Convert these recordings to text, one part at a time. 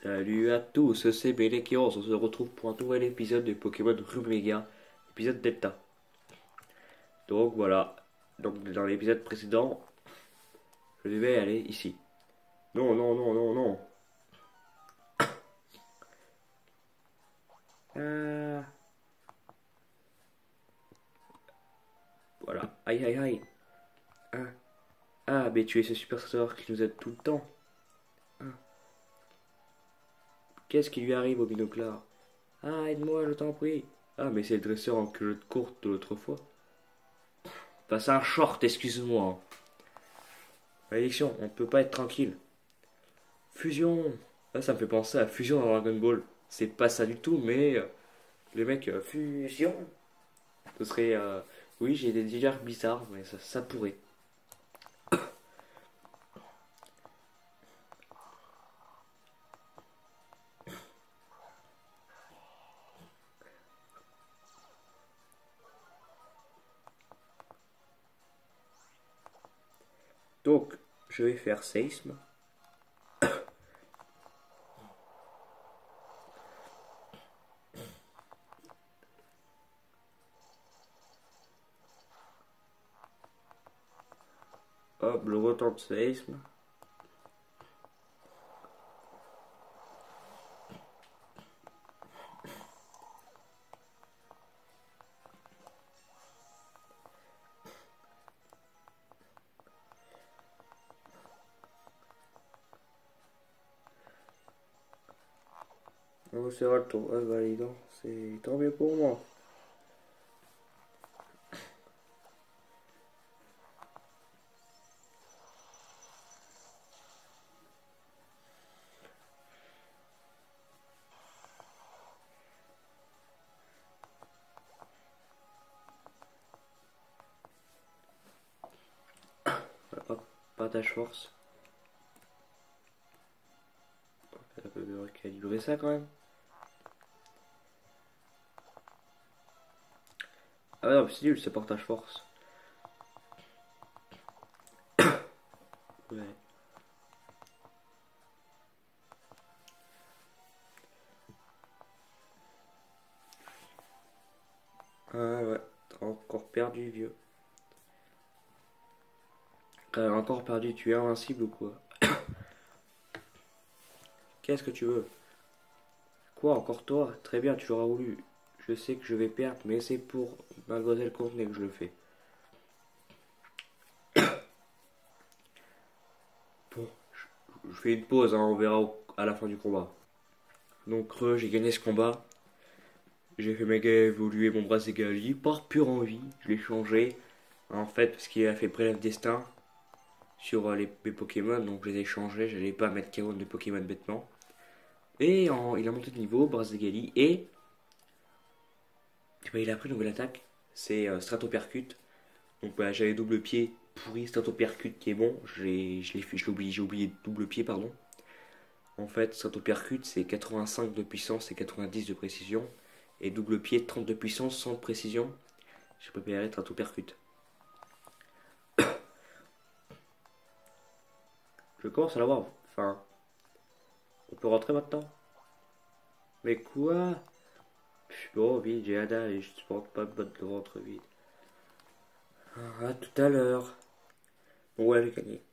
Salut à tous, c'est Belekios, on se retrouve pour un nouvel épisode de Pokémon Rumega, épisode Delta. Donc voilà, donc dans l'épisode précédent, je devais aller ici. Non, non, non, non, non. Ah, voilà, aïe aïe aïe. Ah, mais tu es ce super sauteur qui nous aide tout le temps. Ah, qu'est-ce qui lui arrive au binoclard? Ah, aide-moi, je t'en prie. Ah, mais c'est le dresseur en culotte courte de l'autre fois. Enfin, c'est un short, excuse-moi, hein. Malédiction, on ne peut pas être tranquille. Fusion. Là, ça me fait penser à Fusion dans Dragon Ball. C'est pas ça du tout, mais le mec, Fusion. Ce serait. Oui, j'ai des délires bizarres, mais ça pourrait. Donc, je vais faire séisme. Hop, le retour de séisme. On sera le tour. Ah, bah, dis donc, c'est tant mieux pour moi. Hop, partage force. Ça peut recalibrer ça quand même. Ah non, mais c'est nul ce partage force. Ouais. Ah ouais, t'as encore perdu, vieux. T'as encore perdu, tu es invincible ou quoi? Qu'est-ce que tu veux? Quoi, encore toi? Très bien, tu l'auras voulu. Je sais que je vais perdre, mais c'est pour Mademoiselle Courtenay que je le fais. Bon, je fais une pause, hein, on verra à la fin du combat. Donc, j'ai gagné ce combat. J'ai fait méga évoluer mon Brazigali par pure envie. Je l'ai changé, en fait, parce qu'il a fait prélève destin sur mes Pokémon. Donc, je les ai changés. J'allais pas mettre 40 de Pokémon bêtement. Et il a monté de niveau, Brazigali. Et bah, il a pris une nouvelle attaque. C'est Stratopercute. Donc bah, j'avais double pied pourri, Stratopercute qui est bon. J'ai oublié double pied, pardon. En fait, Stratopercute c'est 85 de puissance et 90 de précision. Et double pied 30 de puissance, 100 de précision. J'ai préparé Stratopercute. Je commence à l'avoir. Enfin, on peut rentrer maintenant. Mais quoi? Bon, vite, j'ai Ada et je supporte pas de botte de ventre vide. À tout à l'heure. Bon, ouais, j'ai gagné.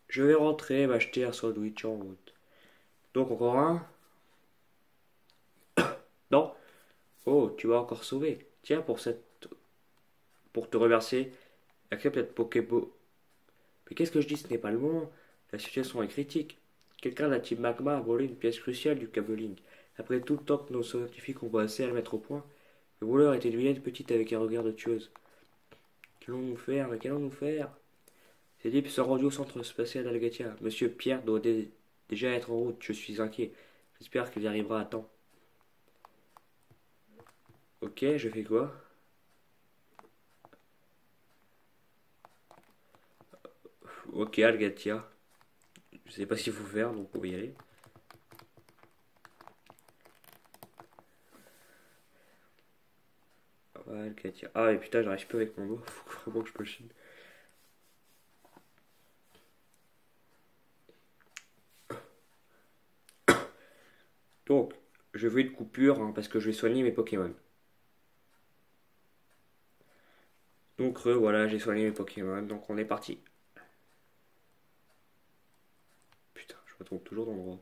Je vais rentrer, m'acheter un sandwich en route. Donc encore un. Non. Oh, tu m'as encore sauvé. Tiens, pour te remercier, accepte cette Pokéball. Mais qu'est-ce que je dis? Ce n'est pas le moment. La situation est critique. Quelqu'un de la team Magma a volé une pièce cruciale du cabling. Après tout le temps que nos scientifiques ont passé à le mettre au point, le voleur était une vilaine petite avec un regard de tueuse. Qu'allons-nous faire? Mais qu'allons-nous faire? Ces types sont rendus au centre spatial d'Algatia. Monsieur Pierre doit déjà être en route. Je suis inquiet. J'espère qu'il y arrivera à temps. Ok, je fais quoi? Ok, Algatia. Je sais pas ce qu'il faut faire, donc on va y aller. Ouais, Algatia. Ah, et putain, j'arrive pas avec mon mot. Faut vraiment que je machine. Donc, je veux une coupure hein, parce que je vais soigner mes Pokémon. Donc, voilà, j'ai soigné mes Pokémon. Donc, on est parti. Putain, je me trompe toujours d'endroit.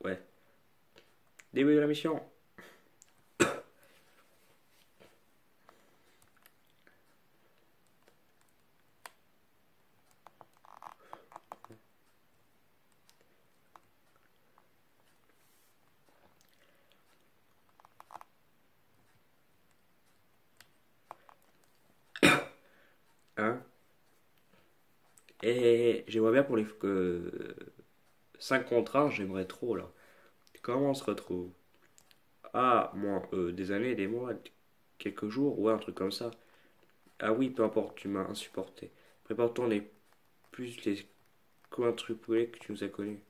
Ouais. Début de la mission. Hein? Et j'aimerais bien pour les 5 contre 1, j'aimerais trop là. Comment on se retrouve? Ah, moi, des années, des mois, quelques jours, ouais, un truc comme ça. Ah oui, peu importe, tu m'as insupporté. Prépare-toi, on est plus les quintuplés que tu nous as connus.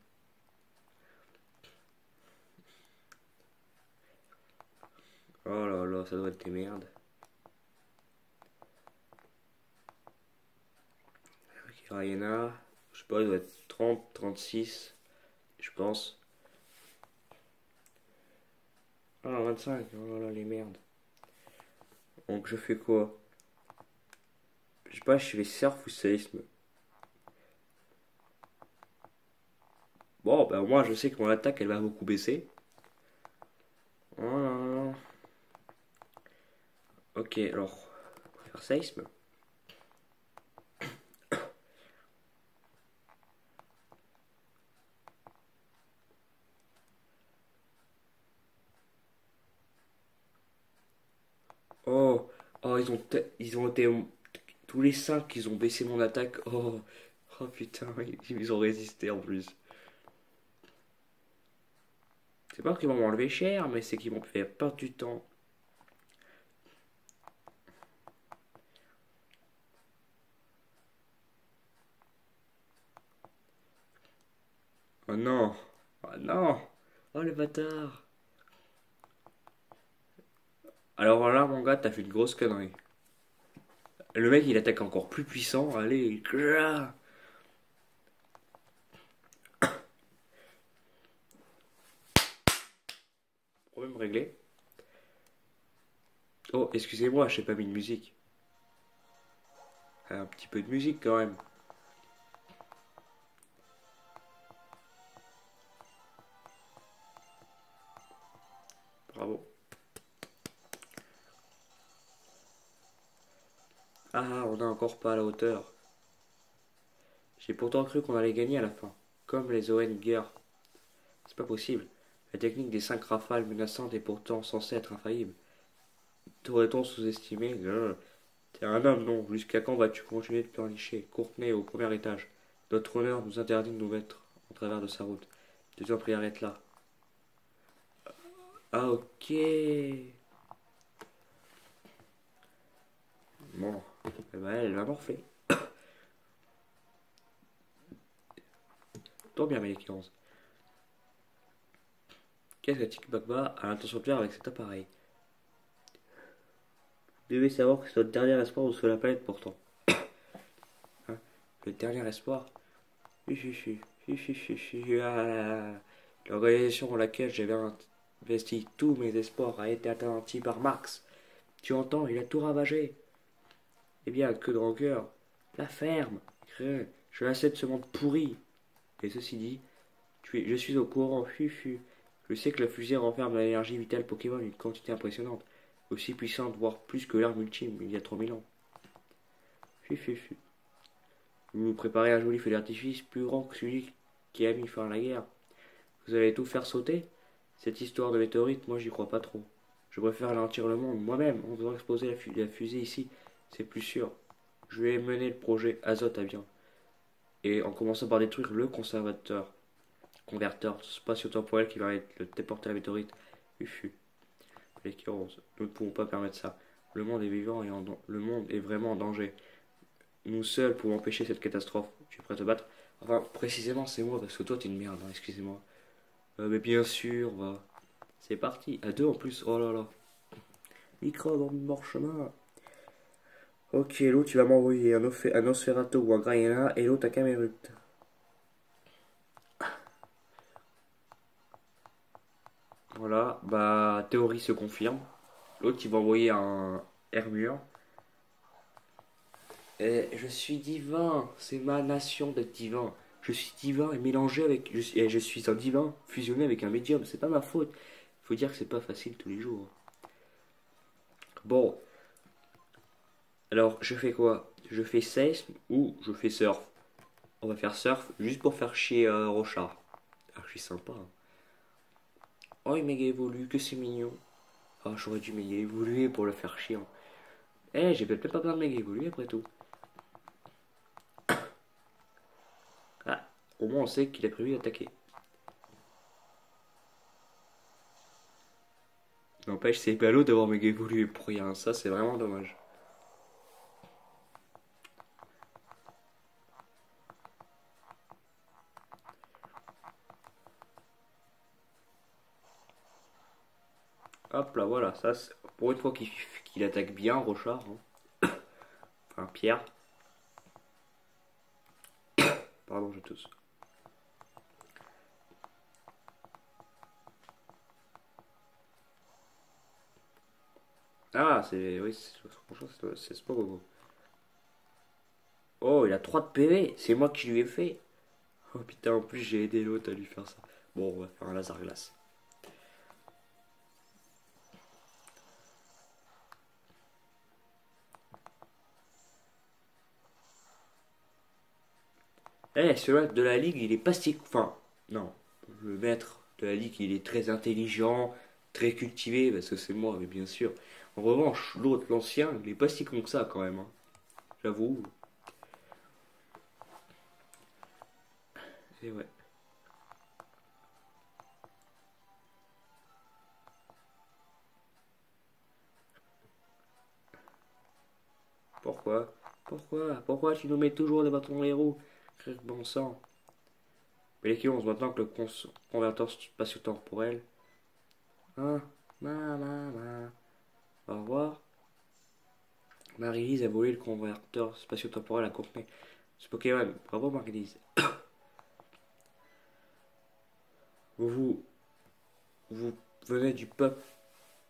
Oh là là, ça doit être des merdes. Ok, Rayana, je sais pas, il doit être 30, 36, je pense. Ah, 25, oh là là, les merdes. Donc je fais quoi? Je sais pas, je fais surf ou séisme. Bon, ben moi je sais que mon attaque elle va beaucoup baisser. Oh là là. Ok, alors, on va faire séisme. Oh, oh, ils ont été tous les 5 ils ont baissé mon attaque. Oh, oh putain, ils ont résisté en plus. C'est pas qu'ils vont m'enlever cher, mais c'est qu'ils vont me faire perdre du temps. Oh non, oh non, oh le bâtard. Alors là, mon gars, t'as fait une grosse connerie. Le mec, il attaque encore plus puissant. Allez, problème réglé. Oh, excusez-moi, j'ai pas mis de musique. Un petit peu de musique quand même. Bravo. Ah, on n'a encore pas à la hauteur. J'ai pourtant cru qu'on allait gagner à la fin. Comme les ON guerre. C'est pas possible. La technique des 5 rafales menaçantes est pourtant censée être infaillible. T'aurait-on sous-estimé? T'es un homme, non. Jusqu'à quand vas-tu continuer de pleurnicher? Courtenay au premier étage. Notre honneur nous interdit de nous mettre en travers de sa route. Je t'en prie, arrête là. Ah, ok. Bon. Eh ben, elle va morfler. Tant bien, Malik 11. Qu'est-ce que Tikbakba a l'intention de faire avec cet appareil? Vous devez savoir que c'est notre dernier espoir sur la planète pourtant. Hein? Le dernier espoir? L'organisation dans laquelle j'avais investi tous mes espoirs a été anéantie par Marx. Tu entends, il a tout ravagé. Eh bien, que de rancœur. La ferme. Je lasse de ce monde pourri. Et ceci dit, je suis au courant, Je sais que la fusée renferme l'énergie vitale Pokémon, une quantité impressionnante. Aussi puissante, voire plus que l'arme ultime, il y a 3000 ans. Vous nous préparez un joli feu d'artifice plus grand que celui qui a mis fin à la guerre. Vous allez tout faire sauter? Cette histoire de météorite, moi j'y crois pas trop. Je préfère ralentir le monde moi-même en faisant exploser la fusée ici, c'est plus sûr. Je vais mener le projet Azote à bien. Et en commençant par détruire le converteur spatio-temporel qui va être le déporter la météorite. Uffu. Les Kyros, nous ne pouvons pas permettre ça. Le monde est vivant et le monde est vraiment en danger. Nous seuls pouvons empêcher cette catastrophe. Tu es prêt à te battre? Enfin, précisément, c'est moi, parce que toi, t'es une merde, hein, excusez-moi. Mais bien sûr, va. C'est parti. À deux en plus, oh là là. Micro dans le chemin. Ok, l'autre, tu vas m'envoyer un Nosferatu ou un Graiana, et l'autre, un Camerut. Voilà, bah, théorie se confirme. L'autre, il va envoyer un Hermure. Et je suis divin, c'est ma nation d'être divin. Je suis divin et mélangé avec. Je suis un divin fusionné avec un médium, c'est pas ma faute. Faut dire que c'est pas facile tous les jours. Bon, alors je fais quoi? Je fais séisme ou je fais surf? On va faire surf juste pour faire chier Rochard. Ah, je suis sympa, hein. Oh, il méga évolue, que c'est mignon. Ah, j'aurais dû méga évoluer pour le faire chier, hein. Eh, j'ai peut-être pas besoin de méga évoluer après tout. Ah, au moins on sait qu'il a prévu d'attaquer. N'empêche, c'est ballot d'avoir méga évolué pour rien. Ça, c'est vraiment dommage. Hop là, voilà. Ça, pour une fois qu'il attaque bien, Rochard, hein. Enfin, Pierre. Pardon, je tousse. Ah, c'est. Oui, franchement, c'est pas beau. Oh, il a 3 de PV. C'est moi qui lui ai fait. Oh putain, en plus, j'ai aidé l'autre à lui faire ça. Bon, on va faire un laser glace. Eh, celui-là de la ligue, il est pas si. Enfin, non. Le maître de la ligue, il est très intelligent, très cultivé, parce que c'est moi, mais bien sûr. En revanche, l'autre, l'ancien, il est pas si con que ça quand même, hein. J'avoue. Et ouais. Pourquoi? Pourquoi tu nous mets toujours des bâtons dans les roues? Bon sang. Mais les 11, maintenant que le converteur spatio-temporel. Hein? Au revoir. Marie-Lise a volé le converteur spatio-temporel à Courtenay. Ce Pokémon. Bravo Marie-Lise. Vous, vous venez du peuple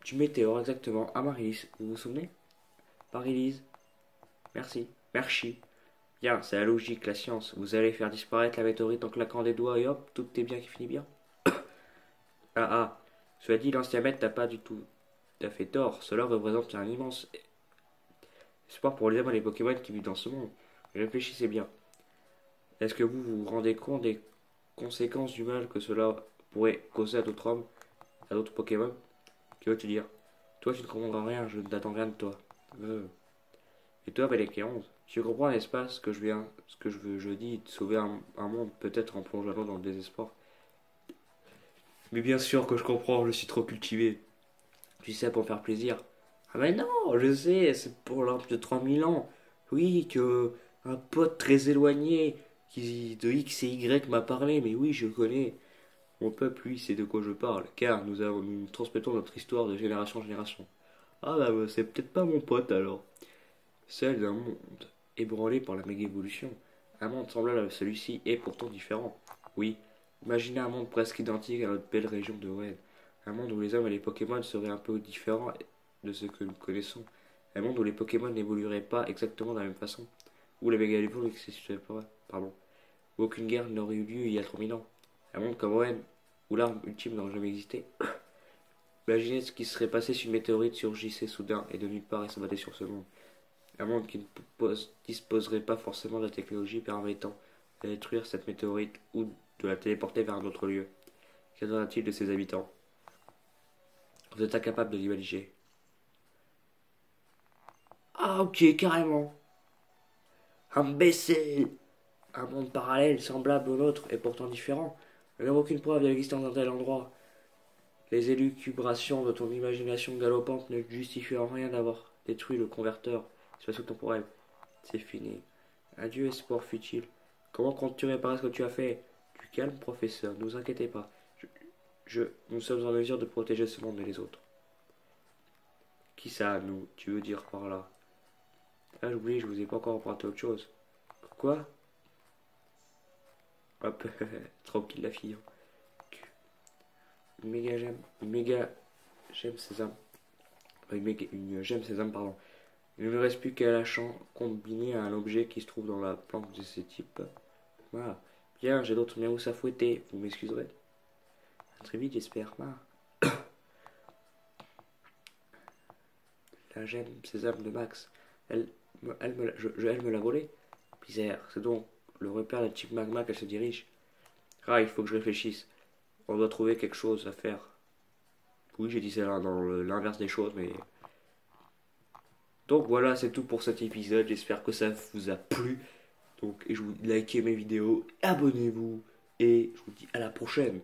du météore exactement à Marie-Lise. Vous vous souvenez? Marie-Lise. Merci. Merci. Bien, c'est la logique, la science. Vous allez faire disparaître la météorite en claquant des doigts et hop, tout est bien qui finit bien. Ah ah. Cela dit, l'ancien maître n'a pas du tout fait tort. Cela représente un immense espoir pour les hommes et les Pokémon qui vivent dans ce monde. Réfléchissez bien. Est-ce que vous vous rendez compte des conséquences du mal que cela pourrait causer à d'autres hommes, à d'autres Pokémon? Que veux-tu dire? Toi, tu ne comprendras rien, je n'attends rien de toi. Euh. Et toi, Belek 11, tu comprends, n'est-ce pas, ce que je dis, de sauver un monde, peut-être en plongeant dans le désespoir. Mais bien sûr que je comprends, je suis trop cultivé. Tu sais, pour me faire plaisir. Ah mais non, je sais, c'est pour l'ordre de 3000 ans. Oui, que un pote très éloigné de X et Y m'a parlé, mais oui, je connais. Mon peuple, lui, sait de quoi je parle, car nous transmettons notre histoire de génération en génération. Ah bah, c'est peut-être pas mon pote alors. Celle d'un monde ébranlé par la méga-évolution. Un monde semblable à celui-ci est pourtant différent. Oui, imaginez un monde presque identique à notre belle région de Wen. Un monde où les hommes et les Pokémon seraient un peu différents de ce que nous connaissons. Un monde où les Pokémon n'évolueraient pas exactement de la même façon. Où la méga-évolution n'existerait pas. Pardon. Où aucune guerre n'aurait eu lieu il y a 3000 ans. Un monde comme Wen, où l'arme ultime n'aurait jamais existé. Imaginez ce qui serait passé si une météorite surgissait soudain et de nulle part et s'abattait sur ce monde. Un monde qui ne disposerait pas forcément de la technologie permettant de détruire cette météorite ou de la téléporter vers un autre lieu. Qu'adviendra-t-il de ses habitants? Vous êtes incapable de l'imaginer. Ah ok, carrément. Imbécile. Un monde parallèle, semblable au nôtre, et pourtant différent. Nous n'avons aucune preuve de l'existence d'un tel endroit. Les élucubrations de ton imagination galopante ne justifient en rien d'avoir détruit le converteur spatio-temporel. C'est fini. Adieu, espoir futile. Comment comptes-tu réparer ce que tu as fait? Du calme, professeur, ne vous inquiétez pas. Nous sommes en mesure de protéger ce monde et les autres. Qui ça, nous? Tu veux dire par là? Ah, j'oublie, je vous ai pas encore apporté autre chose. Quoi? Hop, tranquille la fille. méga gemme sésame. Une gemme sésame, pardon. Il ne me reste plus qu'à la combiner à un objet qui se trouve dans la planque de ce type. Voilà. Bien, j'ai d'autres miaous à fouetter, vous m'excuserez. À très vite, j'espère. La gemme sésame de Max. Elle me l'a volée. Bizarre, c'est donc le repère de type magma qu'elle se dirige. Ah, il faut que je réfléchisse. On doit trouver quelque chose à faire. Oui, j'ai dit ça dans l'inverse des choses, mais... Donc voilà, c'est tout pour cet épisode. J'espère que ça vous a plu. Donc, et je vous likez mes vidéos, abonnez-vous, et je vous dis à la prochaine.